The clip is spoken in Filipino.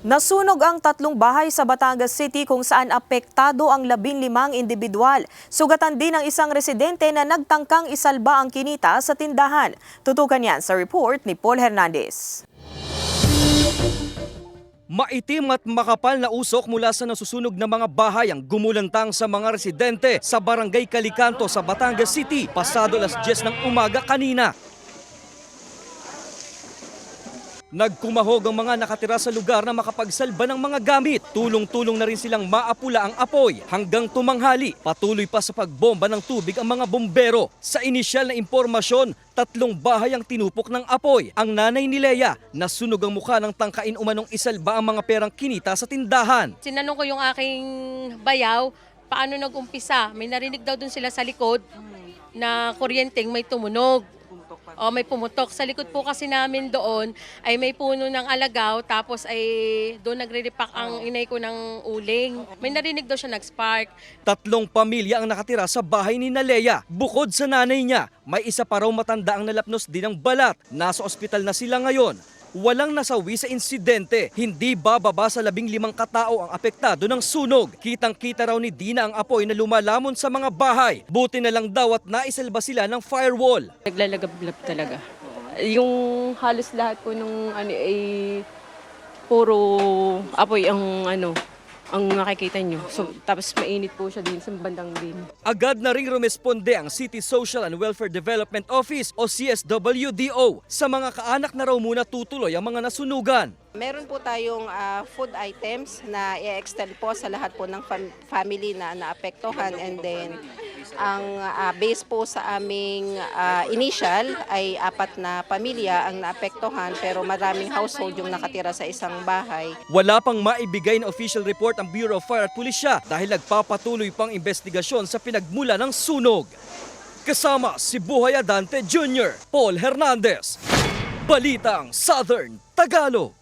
Nasunog ang 3 bahay sa Batangas City kung saan apektado ang 15 individual. Sugatan din ang isang residente na nagtangkang isalba ang kinita sa tindahan. Tutukan yan sa report ni Paul Hernandez. Maitim at makapal na usok mula sa nasusunog na mga bahay ang gumulantang sa mga residente sa Barangay Calicanto sa Batangas City pasado alas 10 ng umaga kanina. Nagkumahog ang mga nakatira sa lugar na makapagsalba ng mga gamit. Tulong-tulong na rin silang maapula ang apoy hanggang tumanghali. Patuloy pa sa pagbomba ng tubig ang mga bombero. Sa inisyal na impormasyon, 3 bahay ang tinupok ng apoy. Ang nanay ni Leia, nasunog ang mukha ng tangkain umanong isalba ang mga perang kinita sa tindahan. Sinanong ko yung aking bayaw, paano nag-umpisa? May narinig daw dun sila sa likod na kuryenteng may tumunog. O may pumutok. Sa likod po kasi namin doon ay may puno ng alagaw tapos ay doon nagre-repack ang inay ko ng uling. May narinig daw siya nag-spark. 3 pamilya ang nakatira sa bahay ni Leia. Bukod sa nanay niya, may isa pa raw matanda ang nalapnos din ng balat. Nasa ospital na sila ngayon. Walang nasawi sa insidente. Hindi bababa sa 15 katao ang apektado ng sunog. Kitang-kita raw ni Dina ang apoy na lumalamon sa mga bahay. Buti na lang daw at naisalba sila ng firewall. Naglalagablab talaga. Yung halos lahat po nung ay puro apoy ang nakikita nyo. So, tapos mainit po siya din sa bandang din. Agad na ring rumesponde ang City Social and Welfare Development Office o CSWDO. Sa mga kaanak na raw muna tutuloy ang mga nasunugan. Meron po tayong food items na i-extend po sa lahat po ng family na naapektuhan, and then ang base po sa aming initial ay 4 na pamilya ang naapektuhan pero maraming household yung nakatira sa isang bahay. Wala pang maibigay na official report ang Bureau of Fire at Pulisya dahil nagpapatuloy pang investigasyon sa pinagmula ng sunog. Kasama si Buhay Adante Jr., Paul Hernandez, Balitang Southern Tagalog.